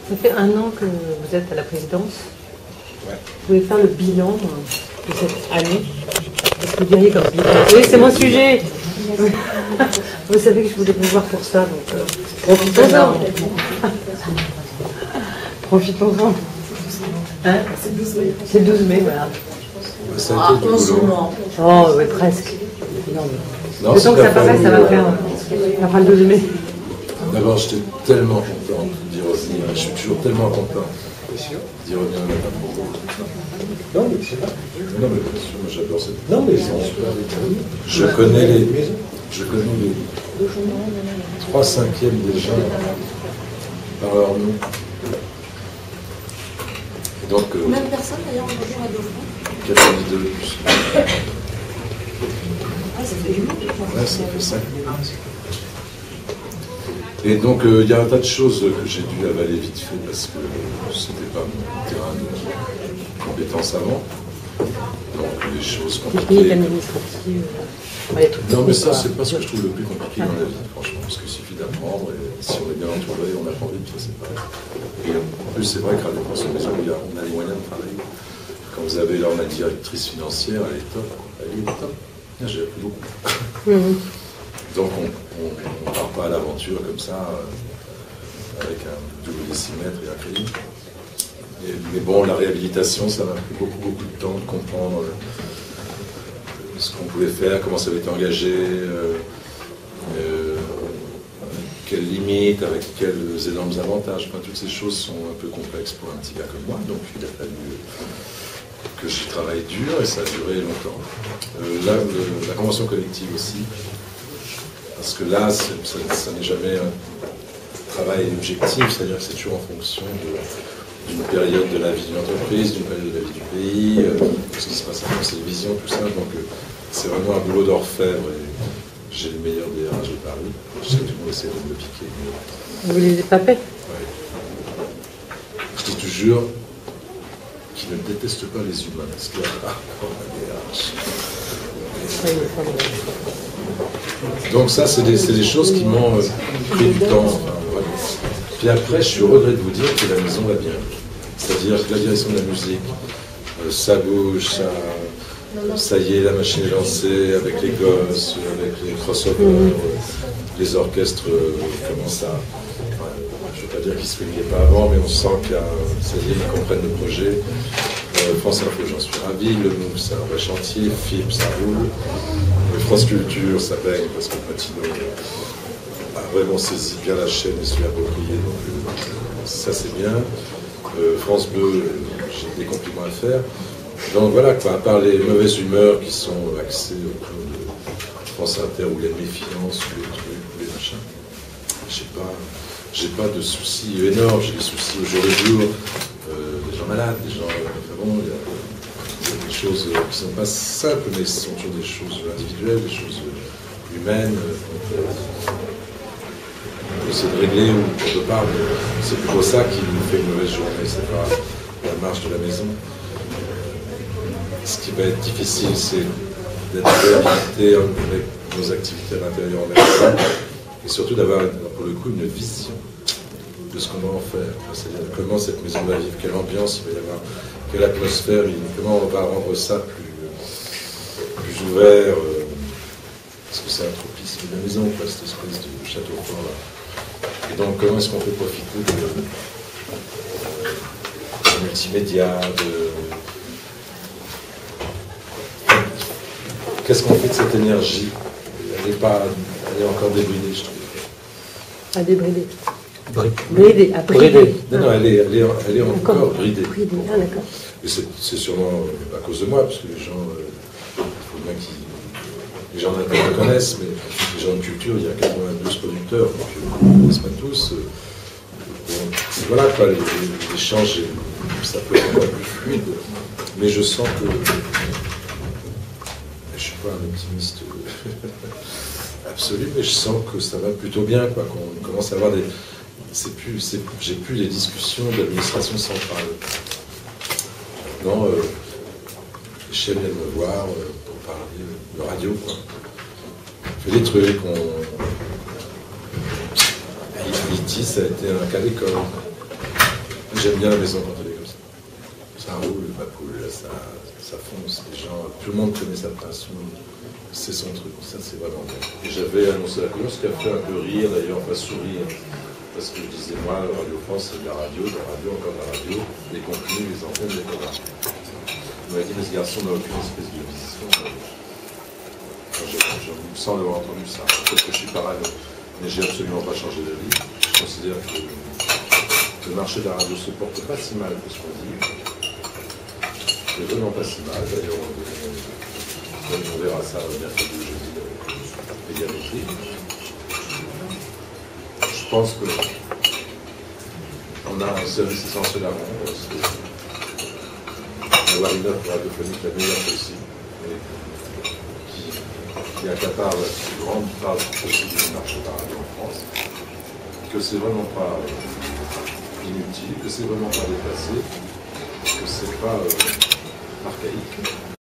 Ça fait 1 an que vous êtes à la présidence. Ouais. Vous pouvez faire le bilan de cette année. Qu'est-ce que vous diriez comme bilan? Oui, c'est mon sujet. Vous savez que je voulais vous voir pour ça, donc profitons-en. Profitons-en. Hein, c'est 12 mai. C'est 12 mai, voilà. Ça a été du boulot. Oh, oui, presque. Non, Non, le temps que ça paraît, ça va faire le 12 mai. D'abord, j'étais tellement content d'y revenir. Je suis toujours tellement content d'y revenir le matin. Non, mais c'est pas. Non, mais bien sûr, moi, j'adore cette. Non, mais c'est super. Je connais les 3/5 des gens par leur nom. Et donc, Même personne d'ailleurs aujourd'hui à Dauphin. 82. Ah, ça fait du monde. Ouais, ça fait 5. Et donc, il y a un tas de choses que j'ai dû avaler vite fait parce que c'était pas mon terrain de compétence avant. Donc, les choses compliquées. Administrative. Non, mais ça, c'est pas ce que je trouve le plus compliqué dans la vie, franchement, parce qu'il suffit d'apprendre et si on est bien entouré, on apprend vite, ça c'est pareil. Et en plus, c'est vrai qu'à l'époque, sur maison, on a les moyens de travailler. Quand vous avez là, la directrice financière, elle est top. Elle est top. J'ai appris beaucoup. Donc, on ne part pas à l'aventure comme ça, avec un double décimètre et un crayon. Mais bon, la réhabilitation, ça m'a pris beaucoup de temps de comprendre ce qu'on pouvait faire, comment ça avait été engagé, quelles limites, avec quels énormes avantages. Enfin, toutes ces choses sont un peu complexes pour un petit gars comme moi, donc il a fallu que j'y travaille dur et ça a duré longtemps. Là, la convention collective aussi, parce que là, ça n'est jamais un travail objectif, c'est-à-dire que c'est toujours en fonction d'une période de la vie d'une entreprise, d'une période de la vie du pays, ce qui se passe à la télévision, tout ça. Donc c'est vraiment un boulot d'orfèvre et j'ai le meilleur DRH de Paris. Je sais que tout le monde essaie de me le piquer. Mais... Vous les papez? Ouais. Je dis toujours qu'ils ne détestent pas les humains, parce qu'il y a pas DRH. Donc ça, c'est des choses qui m'ont pris du temps. Enfin, voilà. Puis après, je suis au regret de vous dire que la maison va bien. C'est-à-dire que la direction de la musique, ça bouge, ça y est, la machine est lancée, avec les gosses, avec les crossovers, les orchestres commencent à... je ne veux pas dire qu'ils ne se réunillaient pas avant, mais on sent qu'il y a... Ça y est, ils comprennent le projet. France Info, j'en suis ravi. Le MOOC, c'est un vrai chantier. FIP, ça roule. France Culture, ça baigne, parce que Patino a vraiment saisi bien la chaîne et se l'est approprié. Donc ça, c'est bien. France Bleu, j'ai des compliments à faire. Donc voilà, quoi, à part les mauvaises humeurs qui sont axées autour de France Inter ou les méfiances ou les trucs ou les machins, j'ai pas de soucis énormes, j'ai des soucis au jour le jour, des gens malades, des gens... Enfin bon, il y a des choses qui ne sont pas simples, mais ce sont toujours des choses individuelles, des choses humaines. On essaie de régler ou on ne peut pas, mais c'est plutôt ça qui nous fait une mauvaise journée, c'est pas la marche de la maison. Ce qui va être difficile, c'est d'être réhabilité avec nos activités à l'intérieur en même temps, et surtout d'avoir, pour le coup, une vision de ce qu'on va en faire. C'est-à-dire comment cette maison va vivre, quelle ambiance il va y avoir, quelle atmosphère, comment on va rendre ça plus ouvert, parce que c'est un tropisme de la maison, quoi, cette espèce de château fort là. Et donc, comment est-ce qu'on peut profiter de multimédia, Qu'est-ce qu'on fait de cette énergie? Elle est encore débridée, je trouve. À débrider. Bridée, à brider. Non, elle est encore bridée. Ah, d'accord. Et c'est sûrement à cause de moi, parce que les gens, il faut bien les gens d'Internet me connaissent, mais les gens de culture, il y a 92 producteurs, donc ils ne connaissent pas tous. Donc, voilà, quoi, l'échange, ça peut être encore plus fluide, mais je sens que je ne suis pas un optimiste absolu, mais je sens que ça va plutôt bien, quoi, qu'on commence à avoir des... j'ai plus les discussions d'administration centrale. Non, les chefs viennent me voir pour parler de radio, quoi. Je fais des trucs, Haïti, ça a été un cas d'école. j'aime bien la maison quand elle est comme ça. Ça roule, ma poule, ça fonce, les gens, tout le monde connaît sa passion, c'est son truc, ça c'est vraiment bien. Et j'avais annoncé la couleur, ce qui a fait un peu rire, d'ailleurs, pas sourire, parce que je disais, moi, Radio France, c'est de la radio, encore de la radio, les contenus, les antennes, les programmes. On m'a dit, mais ce garçon n'a aucune espèce de vision. Je me sens d'avoir entendu ça, peut-être que je suis parano, mais j'ai absolument pas changé d'avis. Je considère que le marché de la radio se porte pas si mal que ce qu'on dit. C'est vraiment pas si mal, d'ailleurs on verra ça mercredi ou jeudi de médiamétrie. Je pense qu'on a un service essentiel à rendre, c'est d'avoir une offre radiophonique la meilleure possible, qui accapare la plus grande part possible du marché de la radio en France, que c'est vraiment pas inutile, que c'est vraiment pas déplacé, que c'est pas archaïque.